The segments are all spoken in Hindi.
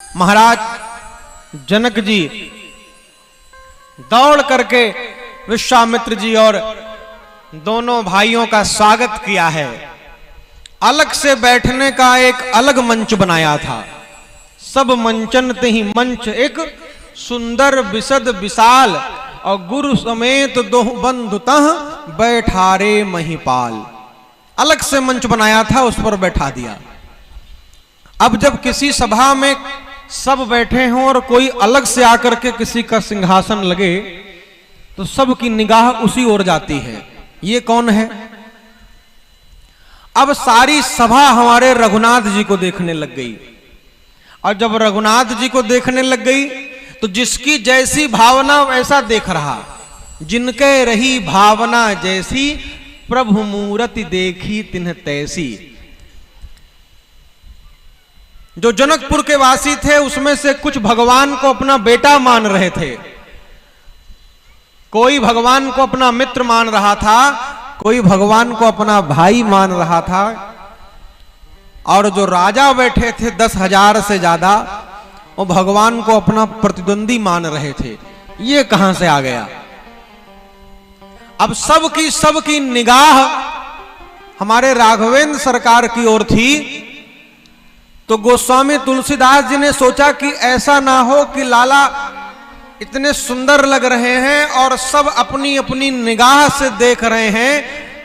महाराज जनक जी दौड़ करके विश्वामित्र जी और दोनों भाइयों का स्वागत किया है। अलग से बैठने का एक अलग मंच बनाया था। सब मंचन ही मंच एक सुंदर विशद विशाल, और गुरु समेत दो बंधु तह बैठारे महिपाल। अलग से मंच बनाया था, उस पर बैठा दिया। अब जब किसी सभा में सब बैठे हों और कोई अलग से आकर के किसी का सिंहासन लगे तो सबकी निगाह उसी ओर जाती है, ये कौन है। अब सारी सभा हमारे रघुनाथ जी को देखने लग गई, और जब रघुनाथ जी को देखने लग गई तो जिसकी जैसी भावना वैसा देख रहा। जिनके रही भावना जैसी, प्रभु मूरति देखी तिन्ह तैसी। जो जनकपुर के वासी थे उसमें से कुछ भगवान को अपना बेटा मान रहे थे, कोई भगवान को अपना मित्र मान रहा था, कोई भगवान को अपना भाई मान रहा था। और जो राजा बैठे थे 10,000 से ज्यादा, वो भगवान को अपना प्रतिद्वंदी मान रहे थे। ये कहां से आ गया। अब सबकी निगाह हमारे राघवेंद्र सरकार की ओर थी। तो गोस्वामी तुलसीदास जी ने सोचा कि ऐसा ना हो कि लाला इतने सुंदर लग रहे हैं और सब अपनी अपनी निगाह से देख रहे हैं,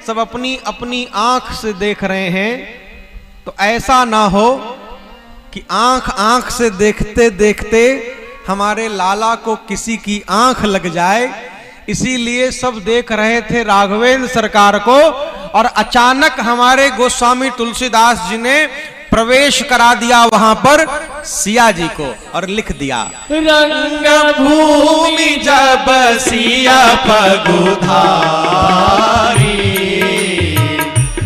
सब अपनी अपनी आंख से देख रहे हैं। तो ऐसा ना हो कि आंख आंख से देखते देखते हमारे लाला को किसी की आंख लग जाए। इसीलिए सब देख रहे थे राघवेंद्र सरकार को, और अचानक हमारे गोस्वामी तुलसीदास जी ने प्रवेश करा दिया वहां पर सिया जी को, और लिख दिया रंग भूमि जब सिया पगुधारी,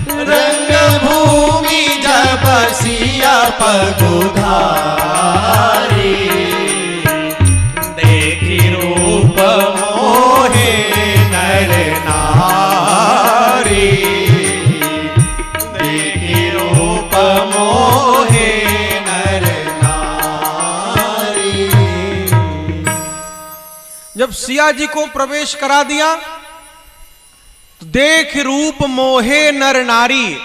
रंग भूमि जब सिया पगुधारी, देखी रूप मोहे नर नारी, देखी रूप मोहे नर नारी। जब सिया जी को प्रवेश करा दिया तो देख रूप मोहे नर नारी।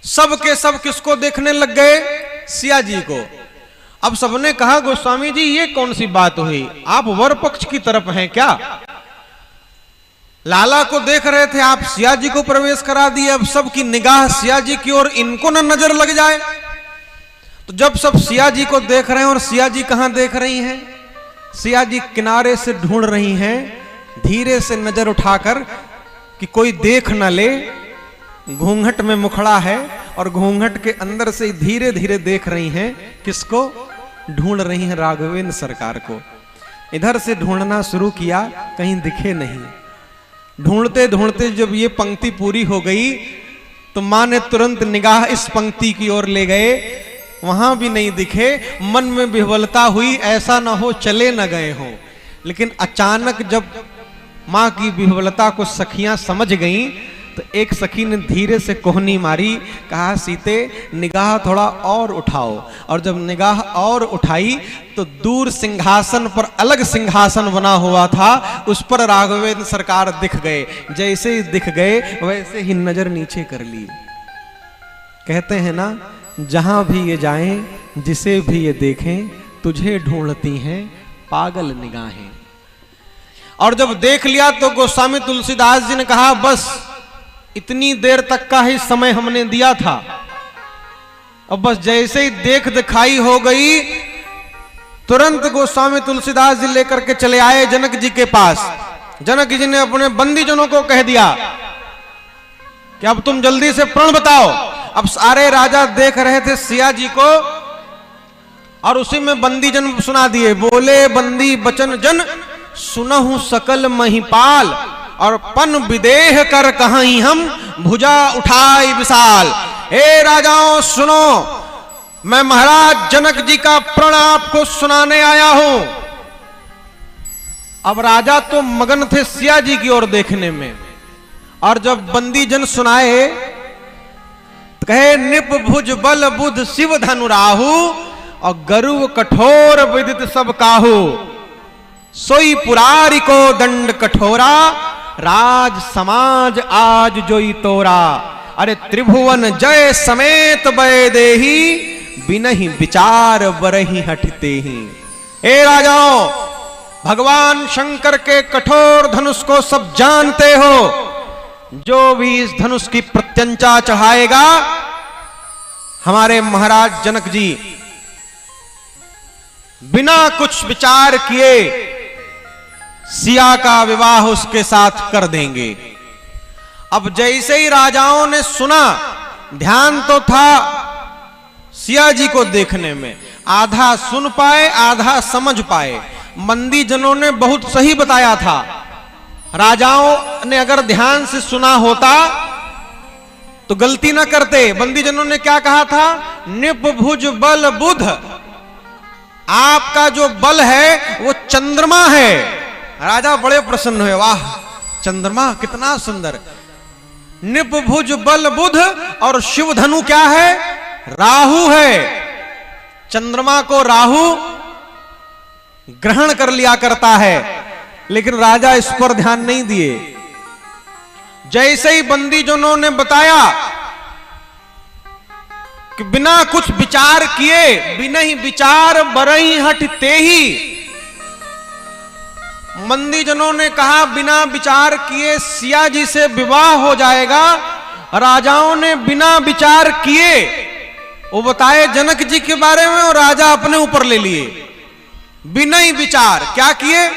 सब के सब किसको देखने लग गए, सिया जी को। अब सबने कहा गोस्वामी जी ये कौन सी बात हुई, आप वर पक्ष की तरफ हैं क्या। लाला को देख रहे थे, आप सिया जी को प्रवेश करा दिए। अब सबकी निगाह सिया जी की ओर, इनको न नजर लग जाए। तो जब सब सिया जी को देख रहे हैं, और सिया जी कहां देख रही हैं, सिया जी किनारे से ढूंढ रही हैं, धीरे से नजर उठाकर कि कोई देख न ले। घूंघट में मुखड़ा है और घूंघट के अंदर से धीरे धीरे देख रही हैं। किसको ढूंढ रही हैं, राघवेंद्र सरकार को। इधर से ढूंढना शुरू किया, कहीं दिखे नहीं। ढूंढते ढूंढते जब ये पंक्ति पूरी हो गई तो मां ने तुरंत निगाह इस पंक्ति की ओर ले गए, वहां भी नहीं दिखे। मन में विह्वलता हुई, ऐसा ना हो चले न गए हों। लेकिन अचानक जब मां की विह्वलता को सखियां समझ गईं तो एक सखी ने धीरे से कोहनी मारी, कहा सीते निगाह थोड़ा और उठाओ। और जब निगाह और उठाई तो दूर सिंहासन पर अलग सिंहासन बना हुआ था, उस पर राघवेंद्र सरकार दिख गए। जैसे ही दिख गए वैसे ही नजर नीचे कर ली। कहते हैं ना, जहां भी ये जाएं, जिसे भी ये देखें, तुझे ढूंढती हैं पागल निगाहें। और जब देख लिया तो गोस्वामी तुलसीदास जी ने कहा बस इतनी देर तक का ही समय हमने दिया था। अब बस जैसे ही देख दिखाई हो गई, तुरंत गोस्वामी तुलसीदास जी लेकर के चले आए जनक जी के पास। जनक जी ने अपने बंदीजनों को कह दिया कि अब तुम जल्दी से प्रण बताओ। अब सारे राजा देख रहे थे सिया जी को, और उसी में बंदीजन सुना दिए। बोले बंदी बचन जन, सुनहु सकल महिपाल, और पन विदेह कर कहीं हम, भुजा उठाई विशाल। हे राजाओं सुनो, मैं महाराज जनक जी का प्रण आपको सुनाने आया हूं। अब राजा तो मगन थे सिया जी की ओर देखने में, और जब बंदीजन सुनाए, कहे निप भुज बल बुध शिव धनु राहु, और गरुव कठोर विदित सब काहू, सोई पुरारी को दंड कठोरा, राज समाज आज जोई तोरा। अरे त्रिभुवन जय समेत बय देही, बिनहि विचार बरहि हटते ही। ए राजाओं, भगवान शंकर के कठोर धनुष को सब जानते हो। जो भी इस धनुष की प्रत्यंचा चढ़ाएगा, हमारे महाराज जनक जी बिना कुछ विचार किए सिया का विवाह उसके साथ कर देंगे। अब जैसे ही राजाओं ने सुना, ध्यान तो था सिया जी को देखने में, आधा सुन पाए आधा समझ पाए। मंदी जनों ने बहुत सही बताया था। राजाओं ने अगर ध्यान से सुना होता तो गलती ना करते। बंदी जनों ने क्या कहा था? निपभुज बल बुध, आपका जो बल है वो चंद्रमा है। राजा बड़े प्रसन्न हुए, वाह चंद्रमा कितना सुंदर। निपभुज बल बुध, और शिव धनु क्या है? राहु है। चंद्रमा को राहु ग्रहण कर लिया करता है, लेकिन राजा इस पर ध्यान नहीं दिए। जैसे ही बंदी जनों ने बताया कि बिना कुछ विचार किए, बिना ही विचार बरई हटते ही, बंदी जनों ने कहा बिना विचार किए सिया जी से विवाह हो जाएगा। राजाओं ने बिना विचार किए वो बताए जनक जी के बारे में, और राजा अपने ऊपर ले लिए। बिना ही विचार क्या किए?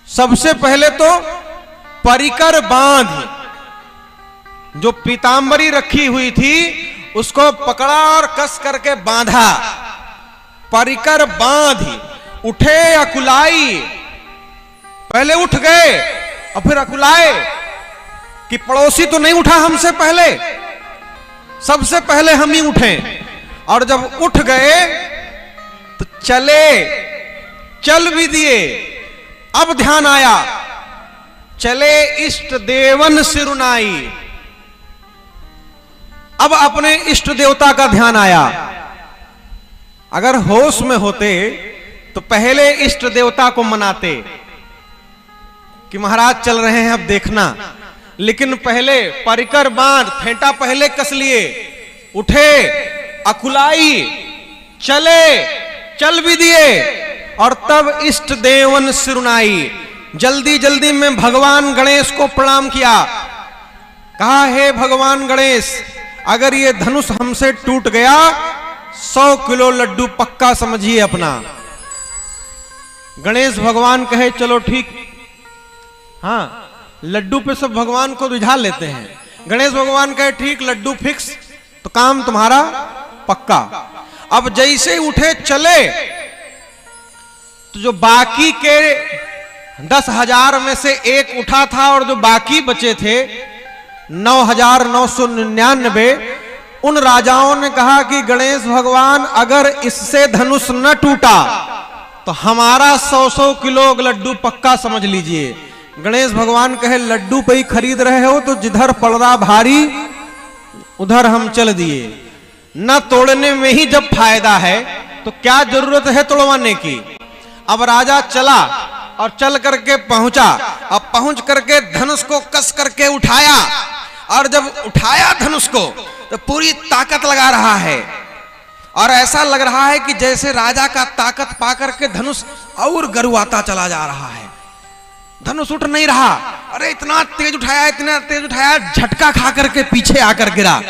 सबसे पहले तो परिकर बांध, जो पीतांबरी रखी हुई थी उसको पकड़ा और कस करके बांधा। परिकर बांध, उठे अकुलाई, पहले उठ गए और फिर अकुलाए कि पड़ोसी तो नहीं उठा हमसे पहले, सबसे पहले हम ही उठे। और जब उठ गए तो चले, चल भी दिए। अब ध्यान आया, चले इष्ट देवन सिरुनाई। अब अपने इष्ट देवता का ध्यान आया। अगर होश में होते तो पहले इष्ट देवता को मनाते कि महाराज चल रहे हैं अब देखना, लेकिन पहले परिकर बांध, फेंटा पहले कस लिए, उठे अकुलाई, चले, चल भी दिए, और तब इष्ट देवन सिरुनाई। जल्दी जल्दी में भगवान गणेश को प्रणाम किया। कहा, हे भगवान गणेश, अगर ये धनुष हमसे टूट गया 100 किलो लड्डू पक्का समझिए अपना। गणेश भगवान कहे चलो ठीक, हाँ लड्डू पे सब भगवान को रिझा लेते हैं। गणेश भगवान कहे ठीक, लड्डू फिक्स, तो काम तुम्हारा पक्का। अब जैसे उठे चले तो जो बाकी के 10,000 में से एक उठा था, और जो बाकी बचे थे 9,999, उन राजाओं ने कहा कि गणेश भगवान अगर इससे धनुष न टूटा तो हमारा 100-100 किलो लड्डू पक्का समझ लीजिए। गणेश भगवान कहे लड्डू पे ही खरीद रहे हो तो जिधर पड़ रहा भारी उधर हम चल दिए। न तोड़ने में ही जब फायदा है तो क्या जरूरत है तोड़वाने की। अब राजा चला और चल करके पहुंचा। अब पहुंच करके धनुष को कस करके उठाया, और जब उठाया धनुष को तो पूरी ताकत लगा रहा है, और ऐसा लग रहा है कि जैसे राजा का ताकत पाकर के धनुष और गरुआता चला जा रहा है। धनुष उठ नहीं रहा। अरे इतना तेज उठाया, इतना तेज उठाया, झटका खा करके पीछे आकर गिरा।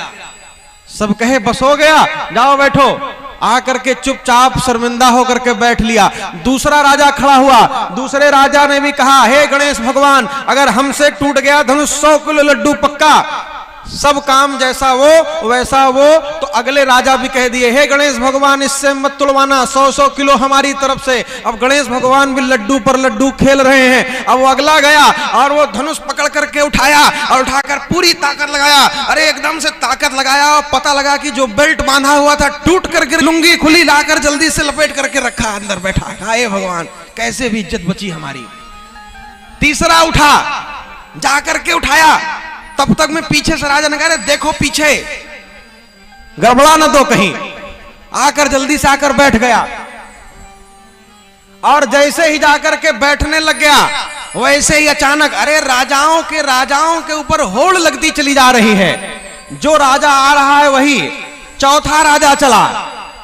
सब कहे बस हो गया, जाओ बैठो। आकर के चुपचाप शर्मिंदा होकर के बैठ लिया। दूसरा राजा खड़ा हुआ। दूसरे राजा ने भी कहा, हे गणेश भगवान, अगर हमसे टूट गया धनुष 100 किलो लड्डू पक्का, सब काम जैसा वो वैसा वो। तो अगले राजा भी कह दिए, हे गणेश भगवान इससे मत तुड़वाना, 100-100 किलो हमारी तरफ से। अब गणेश भगवान भी लड्डू पर लड्डू खेल रहे हैं। अब वो अगला गया और वो धनुष पकड़ करके उठाया, और उठाकर पूरी ताकत लगाया। अरे एकदम से ताकत लगाया, और पता लगा कि जो बेल्ट बांधा हुआ था टूट कर गिर, लुंगी खुली लाकर जल्दी से लपेट करके रखा, अंदर बैठा। हे भगवान, कैसे भी इज्जत बची हमारी। तीसरा उठा, जाकर के उठाया। तब तक में पीछे से राजा ने कहा, देखो पीछे गड़बड़ा ना दो कहीं। आकर जल्दी से आकर बैठ गया, और जैसे ही जाकर के बैठने लग गया वैसे ही अचानक अरे राजाओं के ऊपर होड़ लगती चली जा रही है। जो राजा आ रहा है वही चौथा राजा चला,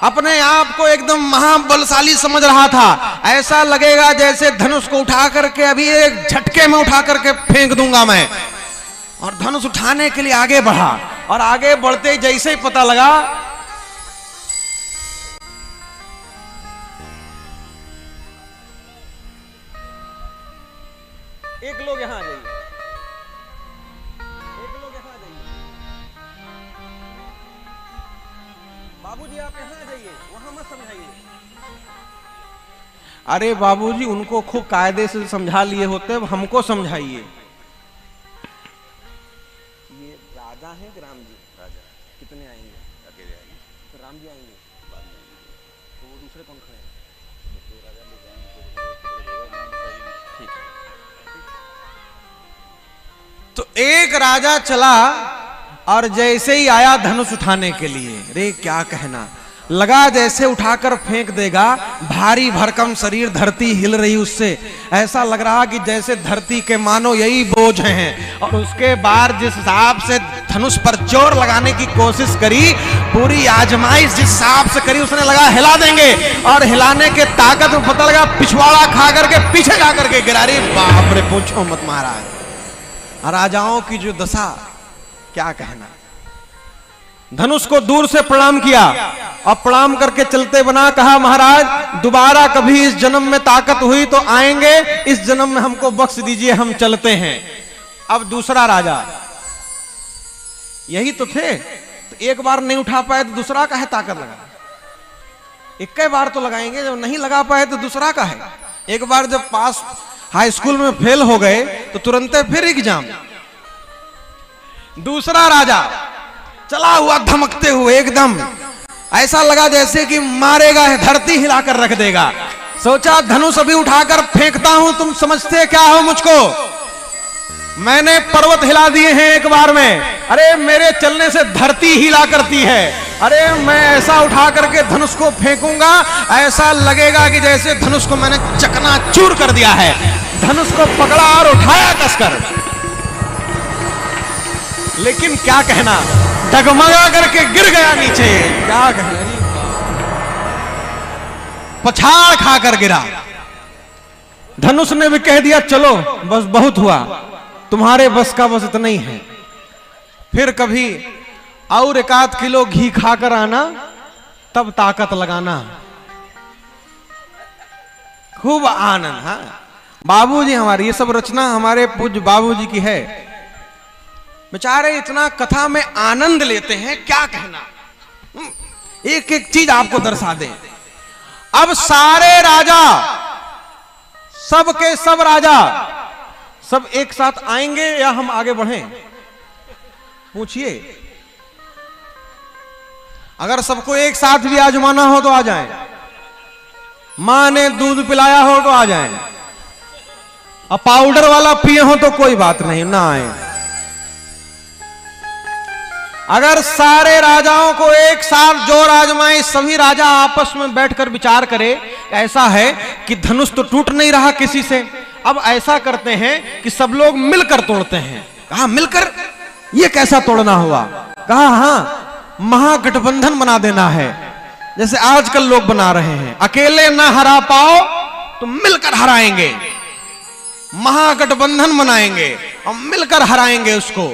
अपने आप को एकदम महाबलशाली समझ रहा था। ऐसा लगेगा जैसे धनुष को उठा करके अभी एक झटके में उठा करके फेंक दूंगा मैं। और धनुष उठाने के लिए आगे बढ़ा, और आगे बढ़ते ही जैसे ही पता लगा एक लोग यहां आ जाइए, एक लोग यहां आ जाइए, बाबूजी आप यहां आ जाइए, वहां मत समझाइए। अरे बाबूजी उनको खूब कायदे से समझा लिए होते, अब हमको समझाइए। ये राजा है कि राम जी? राजा। कितने आएंगे? अकेले आएंगे। तो राम जी आएंगे बाद में, तो वो दूसरे कौन खड़े हैं? तो राजा ले जाएंगे, ठीक है। तो एक राजा चला और जैसे ही आया धनुष उठाने के लिए, रे क्या कहना, लगा जैसे उठाकर फेंक देगा, भारी भरकम शरीर, धरती हिल रही उससे, ऐसा लग रहा कि जैसे धरती के मानो यही बोझ हैं। और उसके बाद जिस हिसाब से धनुष पर जोर लगाने की कोशिश करी, पूरी आजमाइश जिस हिसाब से करी, उसने लगा हिला देंगे, और हिलाने के ताकत में पता लगा पिछवाड़ा खा करके पीछे जा करके गिरा। रे बाप रे, पूछो मत महाराज, राजाओं की जो दशा क्या कहना। धनुष को दूर से प्रणाम किया, और प्रणाम करके चलते बना, कहा महाराज दोबारा कभी इस जन्म में ताकत हुई तो आएंगे, इस जन्म में हमको बख्श दीजिए, हम चलते हैं। अब दूसरा राजा, यही तो थे, तो एक बार नहीं उठा पाए तो दूसरा का है ताकत लगा, एक बार तो लगाएंगे, जब नहीं लगा पाए तो दूसरा का है। एक बार जब पास हाई स्कूल में फेल हो गए तो तुरंत फिर एग्जाम। दूसरा राजा चला हुआ धमकते हुए, एकदम ऐसा लगा जैसे कि मारेगा, धरती हिलाकर रख देगा। सोचा धनुष अभी उठाकर फेंकता हूं, तुम समझते क्या हो मुझको, मैंने पर्वत हिला दिए हैं एक बार में, अरे मेरे चलने से धरती हिला करती है, अरे मैं ऐसा उठा करके धनुष को फेंकूंगा, ऐसा लगेगा कि जैसे धनुष को मैंने चकनाचूर कर दिया है। धनुष को पकड़ा और उठाया कसकर, लेकिन क्या कहना, डगमगा करके गिर गया नीचे। क्या कहना, पछाड़ खाकर गिरा। धनुष ने भी कह दिया चलो बस बहुत हुआ, तुम्हारे बस का बस इतना ही है, फिर कभी और 1 किलो घी खाकर आना, तब ताकत लगाना। खूब आनंद। हाँ बाबूजी, हमारी ये सब रचना हमारे पूज्य बाबूजी की है, बेचारे इतना कथा में आनंद लेते हैं, क्या कहना। एक एक चीज आपको दर्शा दें। अब सारे राजा, सब के सब राजा, सब एक साथ आएंगे या हम आगे बढ़ें? पूछिए। अगर सबको एक साथ भी आजमाना हो तो आ जाएं, मां ने दूध पिलाया हो तो आ जाएं, अब पाउडर वाला पिए हो तो कोई बात नहीं, ना आए। अगर सारे राजाओं को एक साथ जोर आजमाए, सभी राजा आपस में बैठकर विचार करे, ऐसा है कि धनुष तो टूट नहीं रहा किसी से, अब ऐसा करते हैं कि सब लोग मिलकर तोड़ते हैं। कहा मिलकर? ये कैसा तोड़ना हुआ? कहा हाँ, महागठबंधन बना देना है, जैसे आजकल लोग बना रहे हैं, अकेले ना हरा पाओ तो मिलकर हराएंगे, महागठबंधन बनाएंगे और मिलकर हराएंगे उसको।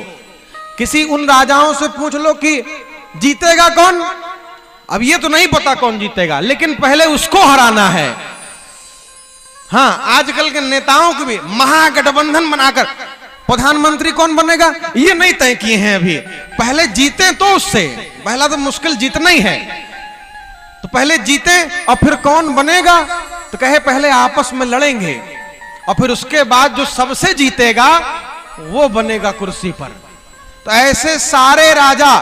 किसी उन राजाओं से पूछ लो कि जीतेगा कौन, अब ये तो नहीं पता कौन जीतेगा, लेकिन पहले उसको हराना है। हाँ, आजकल के नेताओं को भी महागठबंधन बनाकर प्रधानमंत्री कौन बनेगा ये नहीं तय किए हैं अभी, पहले जीते तो उससे, पहला तो मुश्किल जीतना ही है, तो पहले जीते और फिर कौन बनेगा, तो कहे पहले आपस में लड़ेंगे और फिर उसके बाद जो सबसे जीतेगा वो बनेगा कुर्सी पर। तो ऐसे सारे राजा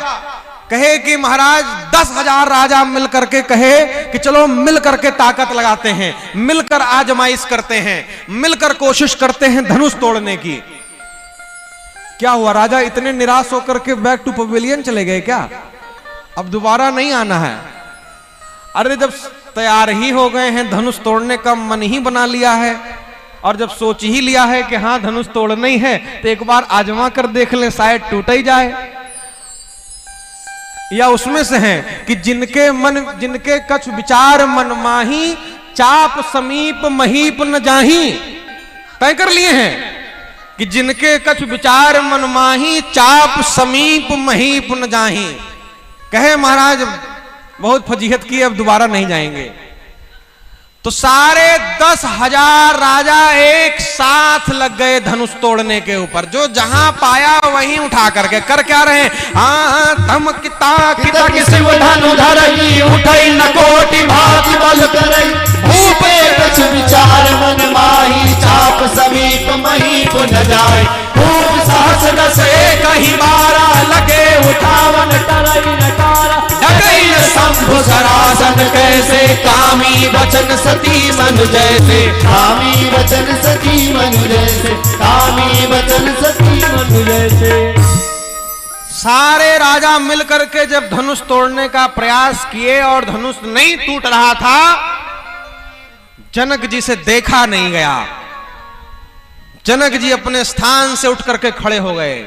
कहे कि महाराज 10,000 राजा मिलकर के कहे कि चलो मिलकर के ताकत लगाते हैं, मिलकर आजमाइश करते हैं, मिलकर कोशिश करते हैं धनुष तोड़ने की। क्या हुआ, राजा इतने निराश होकर के बैक टू पवेलियन चले गए क्या? अब दोबारा नहीं आना है? अरे जब तैयार ही हो गए हैं, धनुष तोड़ने का मन ही बना लिया है, और जब सोच ही लिया है कि हाँ धनुष तोड़ना ही है, तो एक बार आजमा कर देख ले, शायद टूट ही जाए। या उसमें से हैं कि जिनके कछ विचार मन माही, चाप समीप महीप न जाही। तय कर लिए हैं कि जिनके कछ विचार मन माही, चाप समीप महीप न जाही। कहे महाराज बहुत फजीहत की, अब दोबारा नहीं जाएंगे। तो सारे 10,000 राजा एक साथ लग गए धनुष तोड़ने के ऊपर। जो जहां पाया वहीं उठा करके कर क्या रहे, हाँ तम किता किता शिव धनु धरई, उठई न कोटि भांति बल करई। भूपे कछ विचार मन माही, चाप समीप महीप न जाय। भूप सहस दस एक ही बारा, लगे उठावन करई नकारा। ढकई न शंभु सरासन कैसे, कामी वचन सती मनु जैसे। कामी वचन सती मनु जैसे, कामी वचन सती मनु जैसे। सारे राजा मिलकर के जब धनुष तोड़ने का प्रयास किए और धनुष नहीं टूट रहा था, जनक जी से देखा नहीं गया। जनक जी अपने स्थान से उठ करके खड़े हो गए।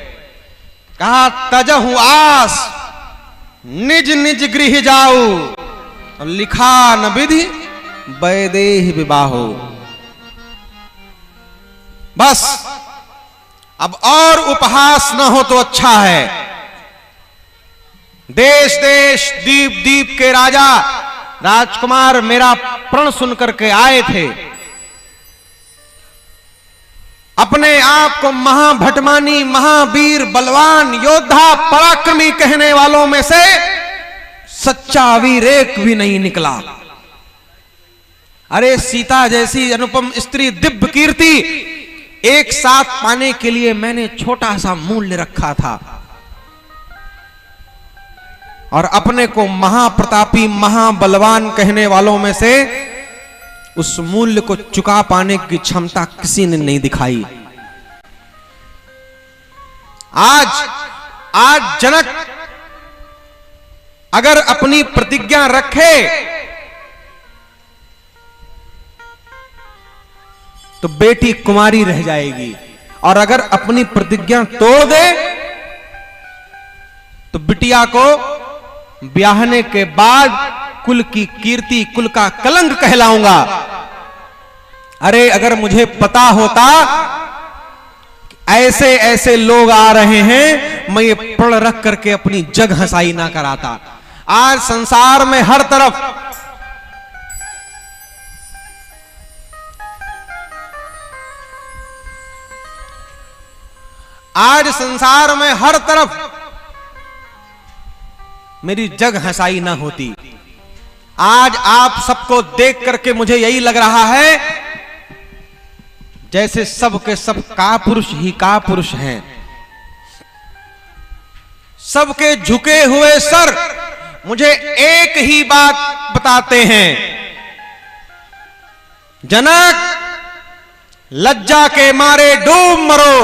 कहा तजहु आस, निज निज गृह जाऊ। लिखा न विधि, वैदेही विवाहो। बस अब और उपहास न हो तो अच्छा है। देश देश दीप दीप के राजा राजकुमार मेरा प्रण सुन करके आए थे। अपने आप को महाभटमानी, महावीर, बलवान, योद्धा, पराक्रमी कहने वालों में से सच्चा वीर एक भी नहीं निकला। अरे सीता जैसी अनुपम स्त्री, दिव्य कीर्ति एक साथ पाने के लिए मैंने छोटा सा मूल्य रखा था, और अपने को महाप्रतापी, महाबलवान कहने वालों में से उस मूल्य को चुका पाने की क्षमता किसी ने नहीं दिखाई। आज जनक अगर अपनी प्रतिज्ञा रखे तो बेटी कुमारी रह जाएगी, और अगर अपनी प्रतिज्ञा तोड़ दे तो बिटिया को ब्याहने के बाद कुल की कीर्ति, कुल का कलंक कहलाऊंगा। अरे अगर मुझे पता होता ऐसे ऐसे लोग आ रहे हैं, मैं ये प्रण रख करके अपनी जग हंसाई ना कराता। आज संसार में हर तरफ मेरी जग हंसाई ना होती। आज आप सबको देख करके मुझे यही लग रहा है जैसे सब के सब कापुरुष ही कापुरुष हैं। सबके झुके हुए सर मुझे एक ही बात बताते हैं, जनक लज्जा के मारे डूब मरो।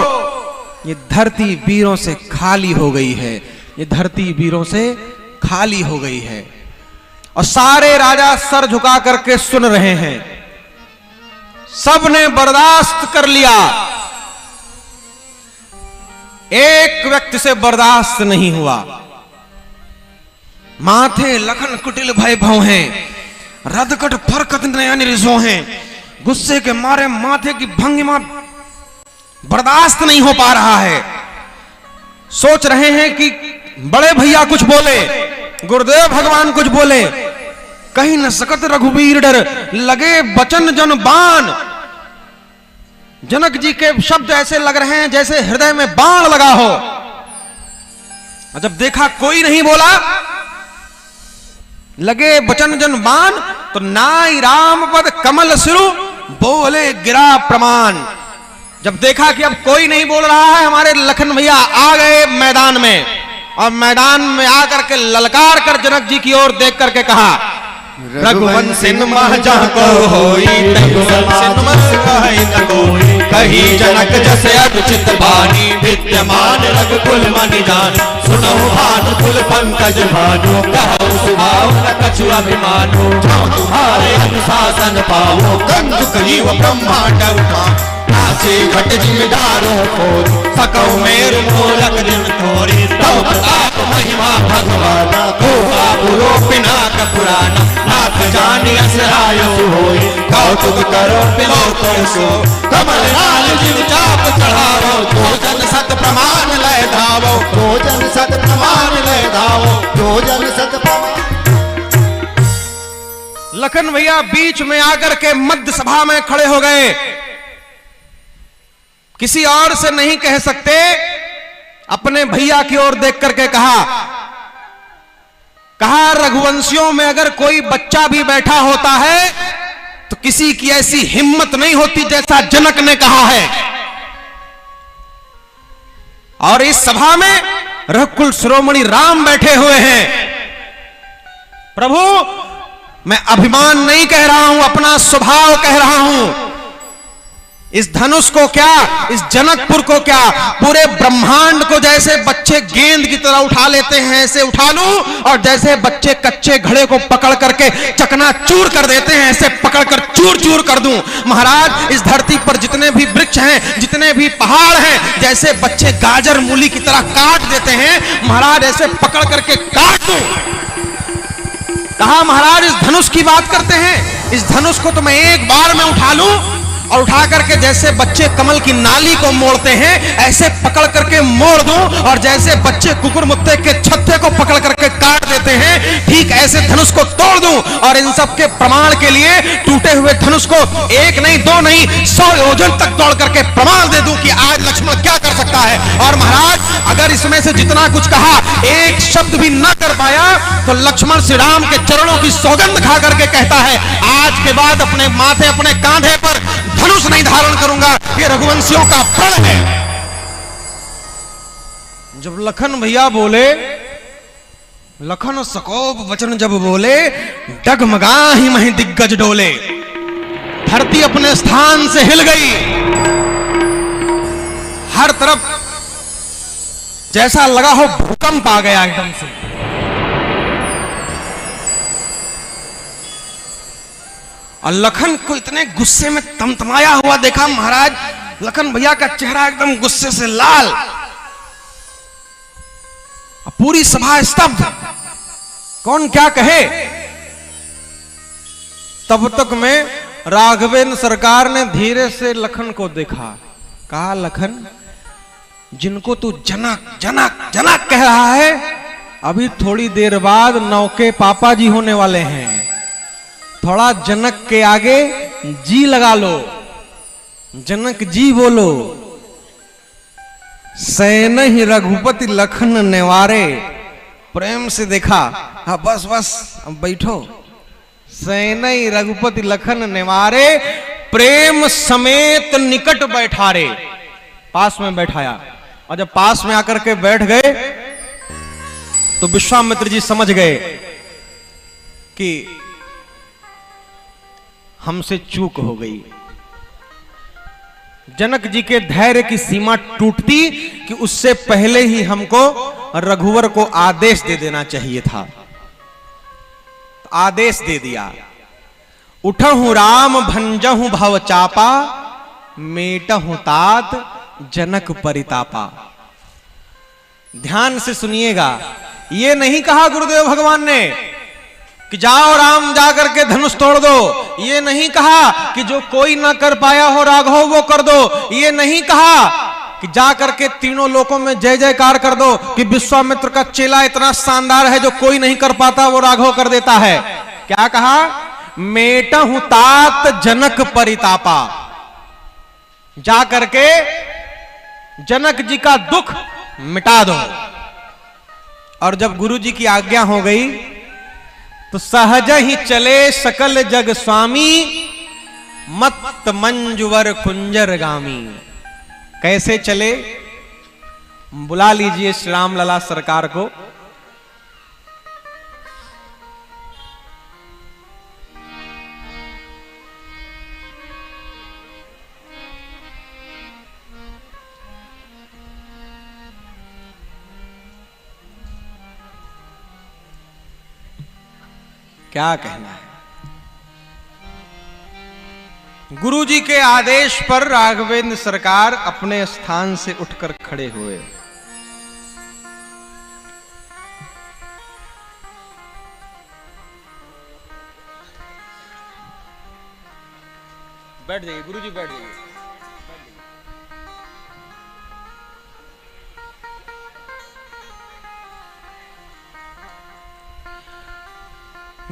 ये धरती वीरों से खाली हो गई है, ये धरती वीरों से खाली हो गई है। और सारे राजा सर झुका करके सुन रहे हैं। सबने बर्दाश्त कर लिया, एक व्यक्ति से बर्दाश्त नहीं हुआ। माथे लखन कुटिल भय भव हैं, रदकट फरकत नयन रिजो हैं। गुस्से के मारे माथे की भंगिमा बर्दाश्त नहीं हो पा रहा है। सोच रहे हैं कि बड़े भैया कुछ बोले, गुरुदेव भगवान कुछ बोले, कहीं न सकत रघुवीर डर, लगे बचन जन बाण। जनक जी के शब्द ऐसे लग रहे हैं जैसे हृदय में बाण लगा हो। और जब देखा कोई नहीं बोला, लगे बचन जन बाण, तो नाई राम पद कमल सिरु, बोले गिरा प्रमाण। जब देखा कि अब कोई नहीं बोल रहा है, हमारे लखन भैया आ गए मैदान में, और मैदान में आकर के ललकार कर जनक जी की ओर देख करके कहा, रघुवंशिन मह जह को होई, रघुवंशिन मह कहि न कोई। कही जनक जस अनुचित बानी, विद्यमान रघुकुल मनि जान। सुनहु भानुकुल पंकज भानु, कहु सुभाव न कछु अभिमानु। जो तुम्हारे अनुशासन पाओ, कंद कलिव ब्रह्मांड उठाओ। नाचे घट जिमिदारो खोर, सकौ मेरु मोलक दिन थोरी। तव प्रताप महिमा भगवाना, को बाबुरो पिनाक पुराना। नाथ जानि असरायो होई, कौतुक करो बिलोक सो। कमल लाल जिन चाप चढ़ावो, तो जन सत प्रमाण लय धावो। तो जन सत प्रमाण लय धावो, तो जन सत प्रमाण। लखन भैया बीच में आकर के मध्य सभा में खड़े हो गए। किसी और से नहीं कह सकते, अपने भैया की ओर देख करके कहा रघुवंशियों में अगर कोई बच्चा भी बैठा होता है तो किसी की ऐसी हिम्मत नहीं होती जैसा जनक ने कहा है। और इस सभा में रघुकुल शिरोमणि राम बैठे हुए हैं। प्रभु, मैं अभिमान नहीं कह रहा हूं, अपना स्वभाव कह रहा हूं। इस धनुष को क्या, इस जनकपुर को क्या, पूरे ब्रह्मांड को जैसे बच्चे गेंद की तरह उठा लेते हैं ऐसे उठा लूं, और जैसे बच्चे कच्चे घड़े को पकड़ करके चकनाचूर कर देते हैं ऐसे पकड़कर चूर चूर कर दूं। महाराज, इस धरती पर जितने भी वृक्ष हैं, जितने भी पहाड़ हैं, जैसे बच्चे गाजर मूली की तरह काट देते हैं, महाराज ऐसे पकड़ करके काट दूं। कहा महाराज इस धनुष की बात करते हैं, इस धनुष को तो मैं एक बार में उठा लूं, और उठा करके जैसे बच्चे कमल की नाली को मोड़ते हैं ऐसे पकड़ करके मोड़ दूं, और जैसे बच्चे कुकुर मुत्ते के छत्ते को पकड़ करके काट देते हैं, ठीक ऐसे धनुष को तोड़ दूं। और इन सब के प्रमाण के लिए टूटे हुए धनुष को एक नहीं, दो नहीं, 100 योजन तक तोड़ करके प्रमाण दे दूं कि आज लक्ष्मण क्या कर सकता है। और महाराज, अगर इसमें से जितना कुछ कहा एक शब्द भी ना कर पाया तो लक्ष्मण श्री राम के चरणों की सौगंध खा करके कहता है, आज के बाद अपने माथे, अपने कांधे पर धनुष नहीं धारण करूंगा, ये रघुवंशियों का प्रण है। जब लखन भैया बोले, लखन सकोप वचन जब बोले, डगमगाहि महि दिग्गज डोले। धरती अपने स्थान से हिल गई। हर तरफ जैसा लगा हो भूकंप आ गया एकदम से। और लखन को इतने गुस्से में तमतमाया हुआ देखा महाराज, लखन भैया का चेहरा एकदम गुस्से से लाल, पूरी सभा स्तब्ध, कौन क्या कहे। तब तक में राघवेंद्र सरकार ने धीरे से लखन को देखा, कहा लखन, जिनको तू जनक जनक जनक कह रहा है, अभी थोड़ी देर बाद नौके पापा जी होने वाले हैं। थोड़ा जनक के आगे जी लगा लो, जनक जी बोलो। सैन ही रघुपति लखन नेवारे, प्रेम से देखा, हाँ बस बस अब बैठो। सैन ही रघुपति लखन नेवारे, प्रेम समेत निकट बैठारे। पास में बैठाया, और जब पास में आकर के बैठ गए तो विश्वामित्र जी समझ गए कि हमसे चूक हो गई। जनक जी के धैर्य की सीमा टूटती कि उससे पहले ही हमको रघुवर को आदेश दे देना चाहिए था। आदेश दे दिया, उठहु राम भंजहु भव चापा, मेटहु तात जनक परितापा। ध्यान से सुनिएगा, ये नहीं कहा गुरुदेव भगवान ने कि जाओ राम जाकर के धनुष तोड़ दो। ये नहीं कहा कि जो कोई ना कर पाया हो राघव वो कर दो। ये नहीं कहा कि जाकर के तीनों लोकों में जय जयकार कर दो कि विश्वामित्र का चेला इतना शानदार है जो कोई नहीं कर पाता वो राघव कर देता है। क्या कहा? मेटहु तात जनक परितापा। जा करके जनक जी का दुख मिटा दो। और जब गुरु जी की आज्ञा हो गई तो सहज ही चले सकल जग स्वामी, मत मंजुवर कुंजर गामी। कैसे चले? बुला लीजिए श्री राम लला सरकार को। क्या कहना है। गुरुजी के आदेश पर राघवेंद्र सरकार अपने स्थान से उठकर खड़े हुए। बैठ जाइए गुरुजी, बैठ जाइए।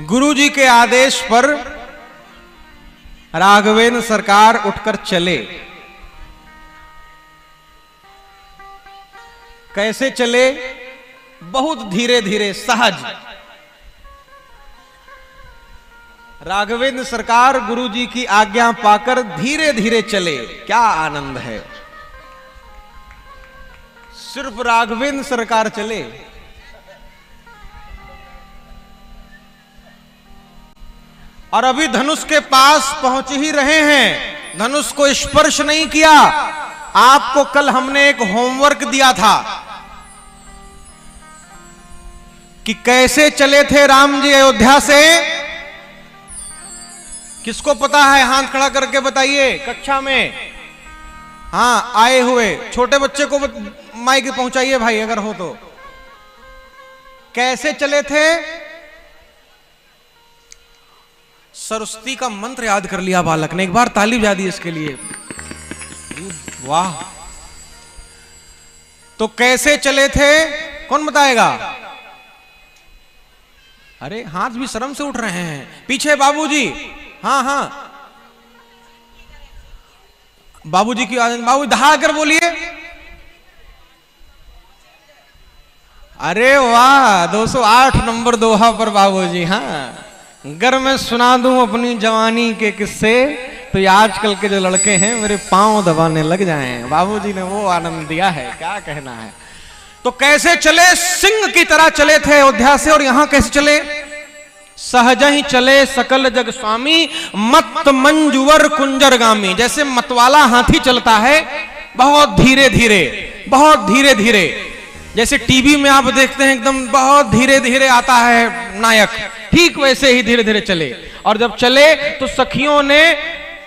गुरुजी के आदेश पर राघवेंद्र सरकार उठकर चले। कैसे चले? बहुत धीरे धीरे, सहज। राघवेंद्र सरकार गुरुजी की आज्ञा पाकर धीरे धीरे चले। क्या आनंद है। सिर्फ राघवेंद्र सरकार चले। और अभी धनुष के पास पहुंच ही रहे हैं, धनुष को स्पर्श नहीं किया। आपको कल हमने एक होमवर्क दिया था कि कैसे चले थे राम जी अयोध्या से। किसको पता है? हाथ खड़ा करके बताइए। कक्षा में हाँ आए हुए छोटे बच्चे को माइक पहुंचाइए भाई, अगर हो तो। कैसे चले थे? सरस्वती का मंत्र याद कर लिया बालक ने। एक बार ताली बजा दी इसके लिए। वाह। तो कैसे चले थे? कौन बताएगा? अरे हाथ भी शर्म से उठ रहे हैं। पीछे बाबूजी। हाँ हाँ बाबूजी की आवाज। बाबू दहा कर बोलिए। अरे वाह, 208 नंबर दोहा पर बाबूजी। हाँ, अगर मैं सुना दूं अपनी जवानी के किस्से तो ये आजकल के जो लड़के हैं मेरे पांव दबाने लग जाएं। बाबूजी ने वो आनंद दिया है, क्या कहना है। तो कैसे चले? सिंह की तरह चले थे अयोध्या से। और यहां कैसे चले? सहज ही चले सकल जग स्वामी, मत मंजुवर कुंजरगामी। जैसे मतवाला हाथी चलता है, बहुत धीरे धीरे, बहुत धीरे धीरे। जैसे टीवी में आप देखते हैं एकदम बहुत धीरे धीरे आता है नायक, ठीक वैसे ही धीरे धीरे चले। और जब चले तो सखियों ने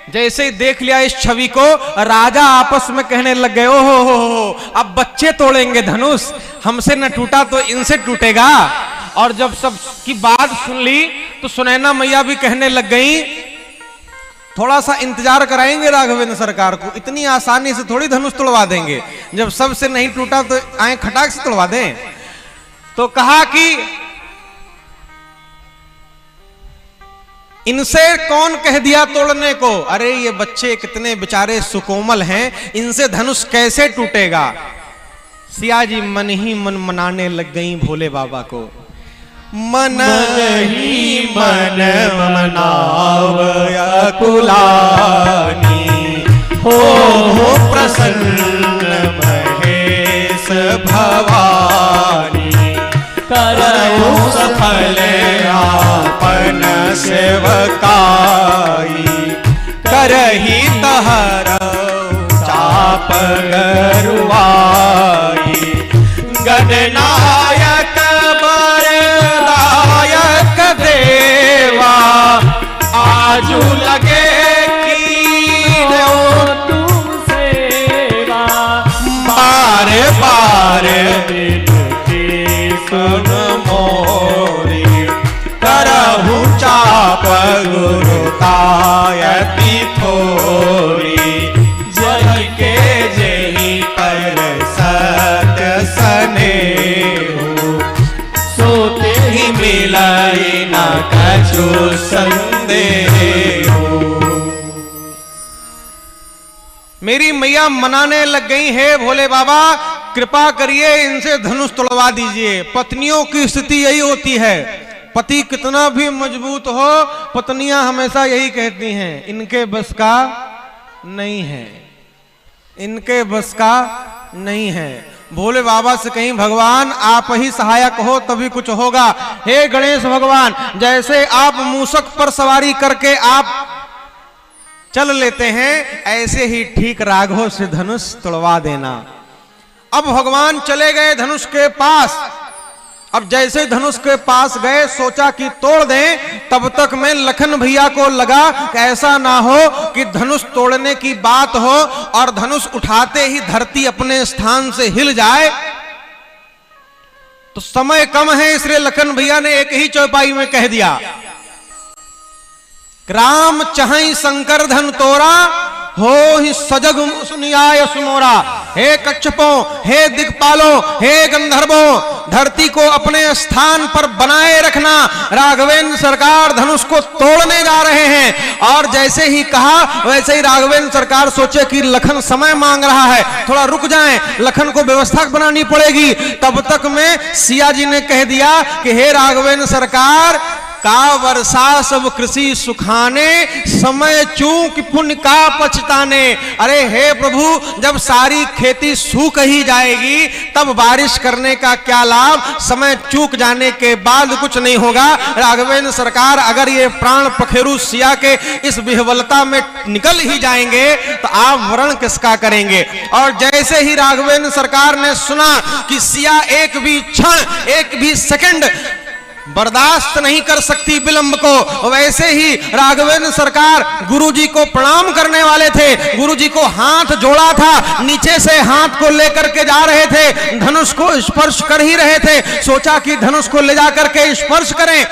जैसे ही देख लिया इस छवि को, राजा आपस में कहने लग गए, ओ हो, अब बच्चे तोड़ेंगे धनुष, हमसे न टूटा तो इनसे टूटेगा। और जब सब की बात सुन ली तो सुनैना मैया भी कहने लग गई, थोड़ा सा इंतजार कराएंगे राघवेंद्र सरकार को, इतनी आसानी से थोड़ी धनुष तोड़वा देंगे। जब सबसे नहीं टूटा तो आए खटाक से तोड़वा दें। तो कहा कि इनसे कौन कह दिया तोड़ने को? अरे ये बच्चे कितने बेचारे सुकोमल हैं, इनसे धनुष कैसे टूटेगा। सिया जी मन ही मन मनाने लग गई भोले बाबा को। मन ही मन मनाव अकुलानी, हो प्रसन्न महेश भवानी। करहु सफल आपन सेवकाई, करही तहरऊ चाप गरुआई। गणनायक बरदायक देवा, आजू लगे की तुम सेवा। बारे बारे सुन मोरी, करहु चाप गुरुतायति थोरी। जय के जही पर सत्य स्नेहु, सोते ही मिलाई न कछु संदेहु। मेरी मैया मनाने लग गई है, भोले बाबा कृपा करिए इनसे धनुष तोड़वा दीजिए। पत्नियों की स्थिति यही होती है, पति कितना भी मजबूत हो, पत्नियां हमेशा यही कहती हैं इनके बस का नहीं है, इनके बस का नहीं है। भोले बाबा से कहीं भगवान आप ही सहायक हो तभी कुछ होगा। हे गणेश भगवान, जैसे आप मूषक पर सवारी करके आप चल लेते हैं, ऐसे ही ठीक राघव से धनुष तोड़वा देना। अब भगवान चले गए धनुष के पास। अब जैसे धनुष के पास गए, सोचा कि तोड़ दें, तब तक में लखन भैया को लगा कि ऐसा ना हो कि धनुष तोड़ने की बात हो और धनुष उठाते ही धरती अपने स्थान से हिल जाए। तो समय कम है, इसलिए लखन भैया ने एक ही चौपाई में कह दिया, राम चाहि शंकर धन तोरा, हो ही सजग सुनियाय सुमोरा। हे कच्छपों, हे दिक्पालों, हे गंधर्वों, धरती को अपने स्थान पर बनाए रखना, राघवेंद्र सरकार धनुष को तोड़ने जा रहे हैं। और जैसे ही कहा वैसे ही राघवेंद्र सरकार सोचे कि लखन समय मांग रहा है, थोड़ा रुक जाएं, लखन को व्यवस्था बनानी पड़ेगी। तब तक में सिया जी ने कह दिया कि हे राघवेंद्र सरकार, का वर्षा सब कृषि सुखाने, समय चूक पुण्य का पछताने। अरे हे प्रभु, जब सारी खेती सूख ही जाएगी तब बारिश करने का क्या लाभ, समय चूक जाने के बाद कुछ नहीं होगा। राघवेंद्र सरकार, अगर ये प्राण पखेरु सिया के इस विह्वलता में निकल ही जाएंगे तो आप वरण किसका करेंगे। और जैसे ही राघवेंद्र सरकार ने सुना कि सिया एक भी क्षण, एक भी सेकंड बर्दाश्त नहीं कर सकती विलंब को, वैसे ही राघवेंद्र सरकार गुरुजी को प्रणाम करने वाले थे। गुरुजी को हाथ जोड़ा था, नीचे से हाथ को लेकर के जा रहे थे, धनुष को स्पर्श कर ही रहे थे। सोचा कि धनुष को ले जाकर के स्पर्श करें,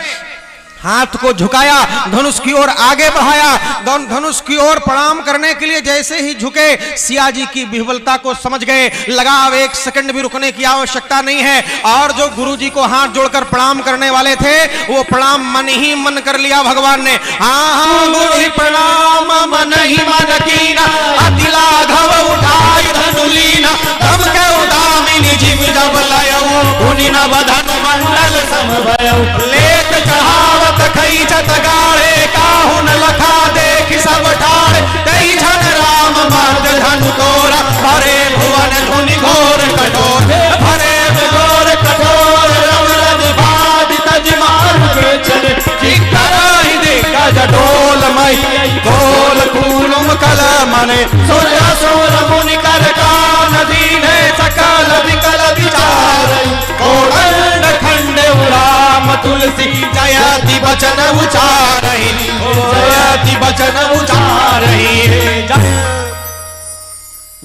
हाथ को झुकाया, धनुष की ओर आगे बढ़ाया, धनुष की ओर प्रणाम करने के लिए जैसे ही झुके, सिया जी की विह्वलता को समझ गए, लगा अब एक सेकंड भी रुकने की आवश्यकता नहीं है। और जो गुरुजी को हाथ जोड़कर प्रणाम करने वाले थे, वो प्रणाम मन ही मन कर लिया भगवान ने। हाँ गुरु प्रणाम मन ही मन कीना, अति लाघव उठाई धनुलीना, तब के उदामिनी जीव जब लयऊ, उनि नव धनु मंडल समभयऊ, लेत चढ़ावत खई छत गाड़े, काहु न लखा देख सब ठाड़े, तई झन राम मर्द धनु तोरा, भरे भुवन धुनि घोर कठोर, भरे घोर कठोर, रम रज भाज तज मार के चले, चिकराई देखा जटोल मई, गोल कूलुम कल मने, सोजा सोर मुनि कर कान दीने, सकल विकल विचार, कोदंड खंड राम तुलसी, जयति बचन उचारहि, जयति बचन उचारहि।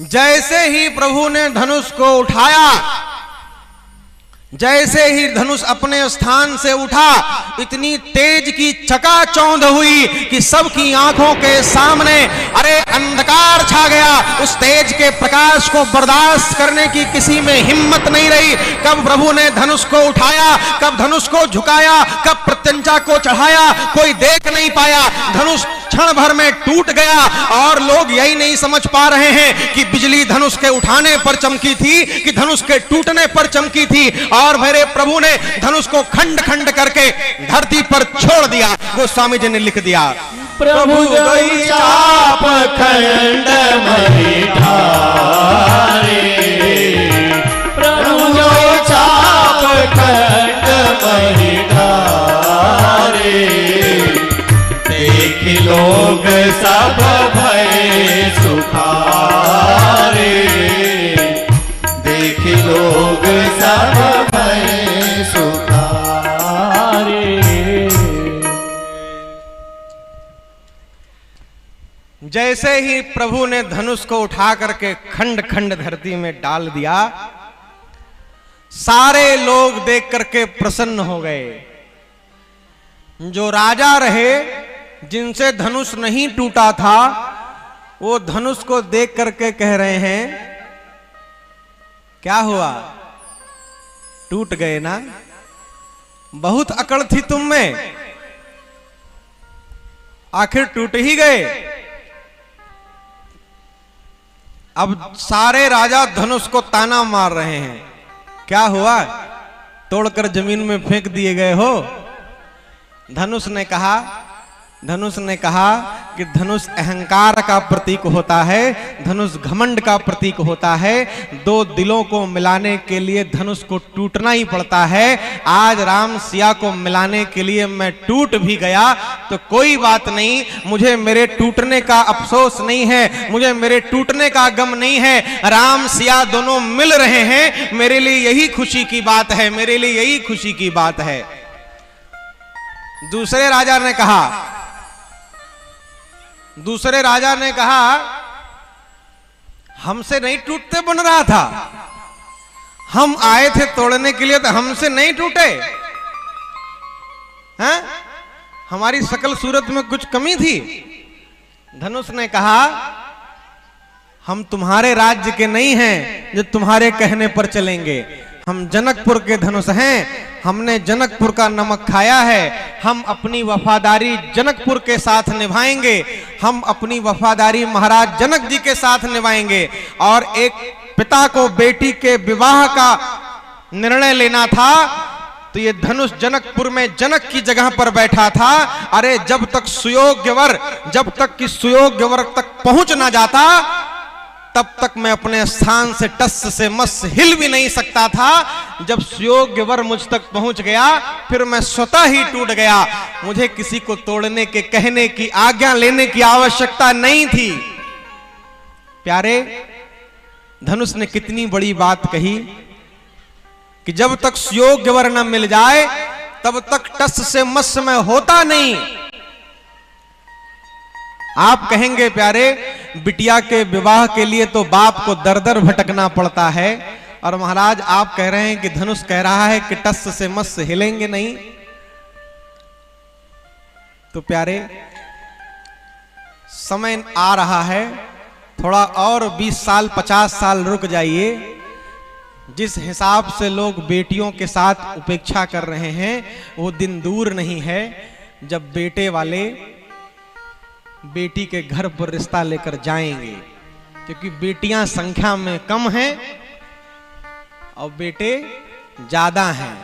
जैसे ही प्रभु ने धनुष को उठाया, जैसे ही धनुष अपने स्थान से उठा, इतनी तेज की चकाचौंध हुई कि सबकी आंखों के सामने अरे अंधकार छा गया। उस तेज के प्रकाश को बर्दाश्त करने की किसी में हिम्मत नहीं रही। कब प्रभु ने धनुष को उठाया, कब धनुष को झुकाया, कब प्रत्यंचा को चढ़ाया, कोई देख नहीं पाया। धनुष क्षण भर में टूट गया और लोग यही नहीं समझ पा रहे हैं कि बिजली धनुष के उठाने पर चमकी थी कि धनुष के टूटने पर चमकी थी। और मेरे प्रभु ने धनुष को खंड खंड करके धरती पर छोड़ दिया। गोस्वामी जी ने लिख दिया, प्रभु गई चाप खंड मही ठारे, प्रभु गई चाप खंड मही ठारे, देख लोग सब भय सुखारे, देख लोग सब भय सुखारे। जैसे ही प्रभु ने धनुष को उठा करके खंड खंड धरती में डाल दिया, सारे लोग देख करके प्रसन्न हो गए। जो राजा रहे, जिनसे धनुष नहीं टूटा था, वो धनुष को देख करके कह रहे हैं, क्या हुआ, टूट गए ना, बहुत अकड़ थी तुम में, आखिर टूट ही गए। अब सारे राजा धनुष को ताना मार रहे हैं, क्या हुआ, तोड़कर जमीन में फेंक दिए गए हो। धनुष ने कहा, धनुष ने कहा कि धनुष अहंकार का प्रतीक होता है, धनुष घमंड का प्रतीक होता है। दो दिलों को मिलाने के लिए धनुष को टूटना ही पड़ता है। आज राम सिया को मिलाने के लिए मैं टूट भी गया तो कोई बात नहीं, मुझे मेरे टूटने का अफसोस नहीं है, मुझे मेरे टूटने का गम नहीं है। राम सिया दोनों मिल रहे हैं, मेरे लिए यही खुशी की बात है, मेरे लिए यही खुशी की बात है। दूसरे राजा ने कहा हमसे नहीं टूटते बन रहा था, हम आए थे तोड़ने के लिए तो हमसे नहीं टूटे हैं? हमारी शकल सूरत में कुछ कमी थी? धनुष ने कहा हम तुम्हारे राज्य के नहीं हैं जो तुम्हारे कहने पर चलेंगे, हम जनकपुर के धनुष हैं, हमने जनकपुर का नमक खाया है, हम अपनी वफादारी जनकपुर के साथ निभाएंगे, हम अपनी वफादारी महाराज जनक जी के साथ निभाएंगे। और एक पिता को बेटी के विवाह का निर्णय लेना था तो ये धनुष जनकपुर में जनक की जगह पर बैठा था। अरे जब तक सुयोग्य वर तक पहुंच ना जाता तब तक मैं अपने स्थान से टस से मस हिल भी नहीं सकता था। जब सुयोग्य वर मुझ तक पहुंच गया फिर मैं स्वतः ही टूट गया, मुझे किसी को तोड़ने के कहने की आज्ञा लेने की आवश्यकता नहीं थी। प्यारे, धनुष ने कितनी बड़ी बात कही कि जब तक सुयोग्य वर न मिल जाए तब तक टस से मस में होता नहीं। आप कहेंगे प्यारे, बिटिया के विवाह के लिए तो बाप को दर दर भटकना पड़ता है, और महाराज आप कह रहे हैं कि धनुष कह रहा है कि टस से मस हिलेंगे नहीं। तो प्यारे, समय आ रहा है, थोड़ा और 20 साल 50 साल रुक जाइए। जिस हिसाब से लोग बेटियों के साथ उपेक्षा कर रहे हैं वो दिन दूर नहीं है जब बेटे वाले बेटी के घर पर रिश्ता लेकर जाएंगे, क्योंकि बेटियां संख्या में कम हैं और बेटे ज्यादा हैं।